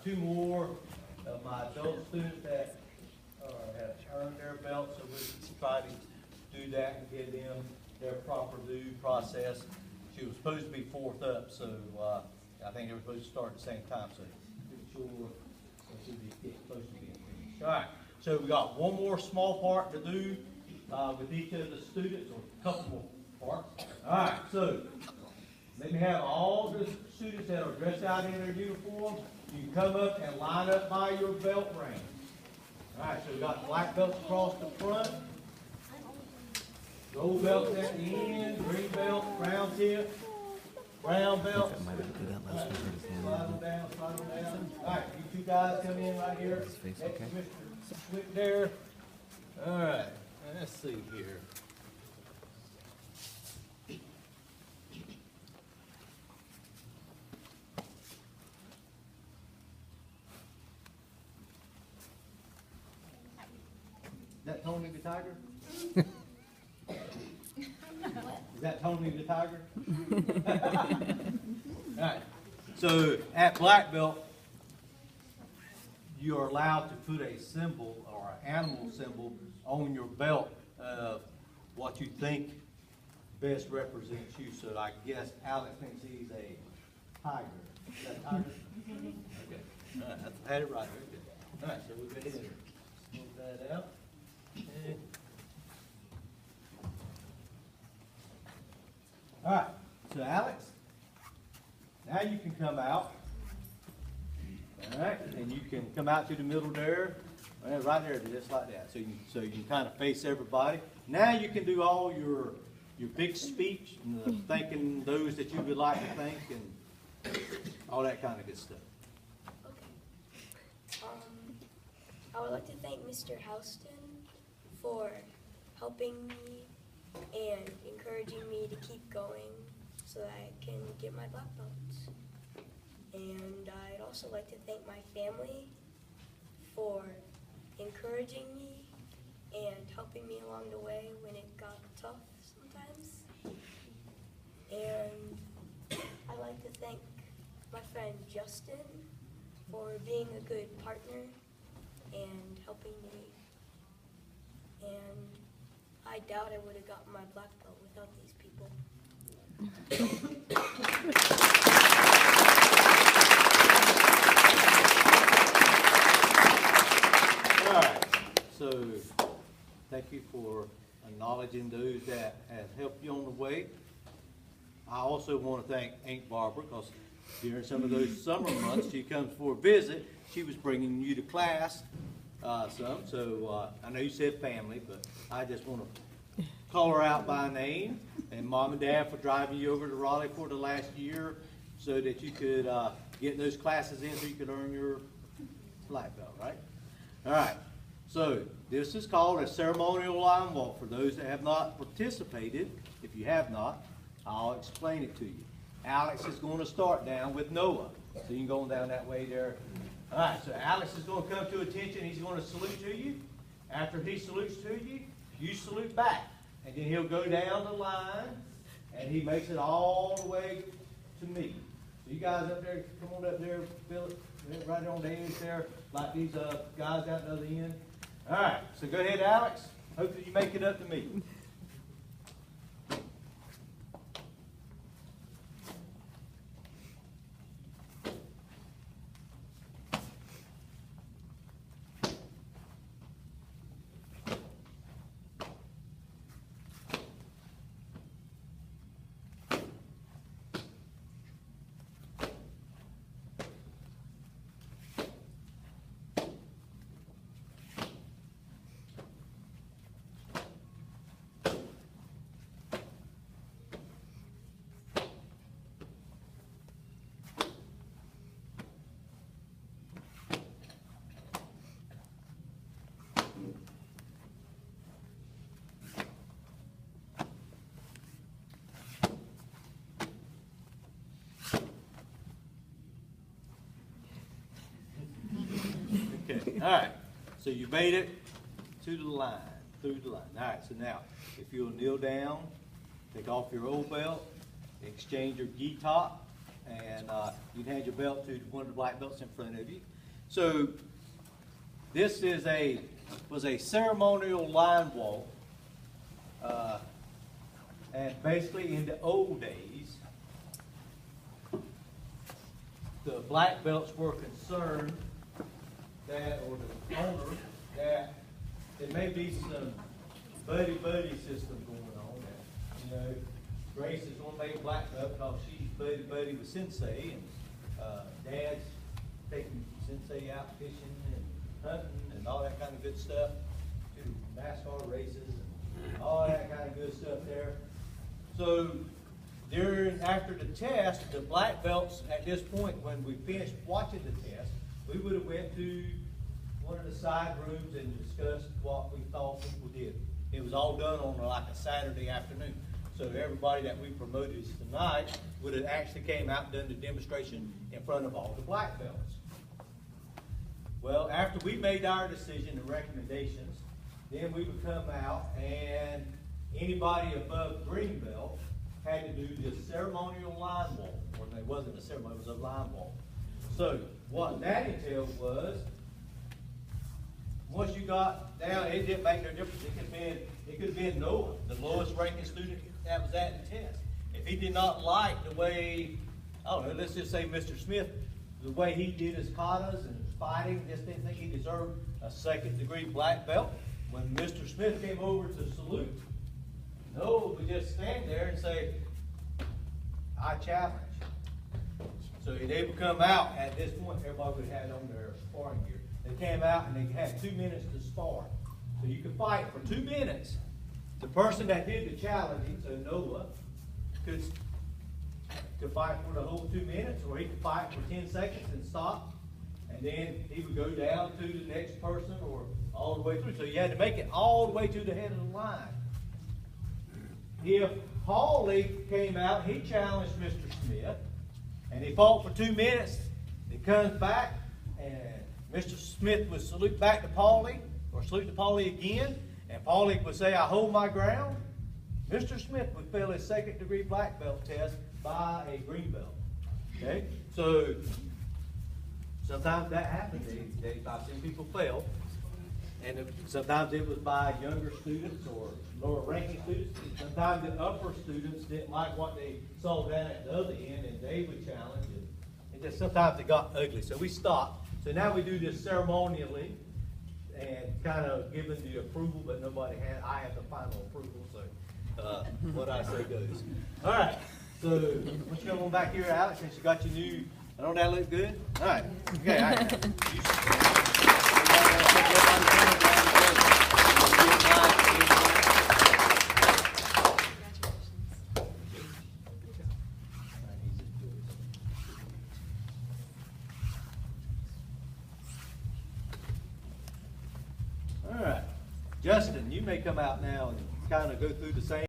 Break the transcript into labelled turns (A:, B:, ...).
A: two more of my adult students that have earned their belts, so we try to do that and give them their proper due process. She was supposed to be fourth up, so I think they were supposed to start at the same time, so pretty sure she'll be close to being finished. All right, so we got one more small part to do with each of the students, or a couple more parts. All right, so let me have all the students that are dressed out in their uniform. You can come up and line up by your belt ring. All right, so we got black belts across the front, gold belts at the end, green belt, brown tip, brown belts. Slide them down, slide them down. All right, you two guys come in right here. Next to Mr. Swift there. All right, let's see here. Is that Tony the Tiger? Is that Tony the Tiger? All right. So at black belt, you are allowed to put a symbol or an animal symbol on your belt of what you think best represents you. So I guess Alex thinks he's a tiger. Is that a tiger? Okay. All right. I had it right. Very good. All right. So we'll go ahead and move that out. All right, so Alex, now you can come out. All right, and you can come out to the middle there, right there, just like that. So you can kind of face everybody. Now you can do all your big speech, and thanking those that you would like to thank, and all that kind of good stuff.
B: Okay. I would like to thank Mr. Houston for helping me and encouraging me to keep going so that I can get my black belts. And I'd also like to thank my family for encouraging me and helping me along the way when it got tough sometimes. And I'd like to thank my friend Justin for being a good partner and helping me. And I doubt I would have gotten my black belt without these people.
A: All right, so thank you for acknowledging those that have helped you on the way. I also want to thank Aunt Barbara, because during some of those summer months she comes for a visit. She was bringing you to class so I know you said family, but I just want to call her out by name, and Mom and Dad for driving you over to Raleigh for the last year so that you could get those classes in so you could earn your black belt, right? All right, so this is called a ceremonial line walk. For those that have not participated, if you have not, I'll explain it to you. Alex is going to start down with Noah, so you can go on down that way there. All right, so Alex is going to come to attention. He's going to salute to you. After he salutes to you, you salute back. And then he'll go down the line, and he makes it all the way to me. So you guys up there, come on up there, Philip, right on the edge there, like these guys out the other end. All right, so go ahead, Alex. Hopefully you make it up to me. Okay, all right. So you made it to the line, through the line. All right, so now, if you'll kneel down, take off your old belt, exchange your gi top, And you can hand your belt to one of the black belts in front of you. So this was a ceremonial line walk. And basically in the old days, the black belts were concerned that, or the owner, that there may be some buddy-buddy system going on. That, you know, Grace is going to make black belt because she's buddy-buddy with Sensei, and Dad's taking Sensei out fishing and hunting and all that kind of good stuff, to NASCAR races and all that kind of good stuff there. So after the test, the black belts at this point, when we finished watching the test, we would have went to one of the side rooms and discussed what we thought people did. It was all done on like a Saturday afternoon. So everybody that we promoted tonight would have actually came out and done the demonstration in front of all the black belts. Well, after we made our decision and recommendations, then we would come out, and anybody above green belt had to do this ceremonial line walk. Or it wasn't a ceremony, it was a line walk. So what that entailed was, once you got down, it didn't make no difference. It could have been Noah, the lowest ranking student that was at the test. If he did not like the way, I don't know, let's just say Mr. Smith, the way he did his katas and his fighting, just didn't think he deserved a second-degree black belt. When Mr. Smith came over to salute, Noah would just stand there and say, I challenge. So they would come out at this point, everybody would have had on their sparring gear. They came out and they had 2 minutes to spar. So you could fight for 2 minutes. The person that did the challenging, so Noah, could fight for the whole 2 minutes, or he could fight for 10 seconds and stop. And then he would go down to the next person or all the way through. So you had to make it all the way to the head of the line. If Hawley came out, he challenged Mr. Smith, and he fought for 2 minutes. He comes back, and Mr. Smith would salute back to Paulie, or salute to Paulie again, and Paulie would say, I hold my ground. Mr. Smith would fail his second-degree black belt test by a green belt. Okay? So sometimes that happens. I've seen people fail. And sometimes it was by younger students or lower ranking students. Sometimes the upper students didn't like what they saw down at the other end, and they would challenge it. And just sometimes it got ugly. So we stopped. So now we do this ceremonially and kind of giving the approval, but nobody had. I have the final approval, so what I say goes. All right. So let's come on back here, Alex, since you got your new. Don't that look good? All right. Okay. All right. All right. Justin, you may come out now and kind of go through the same.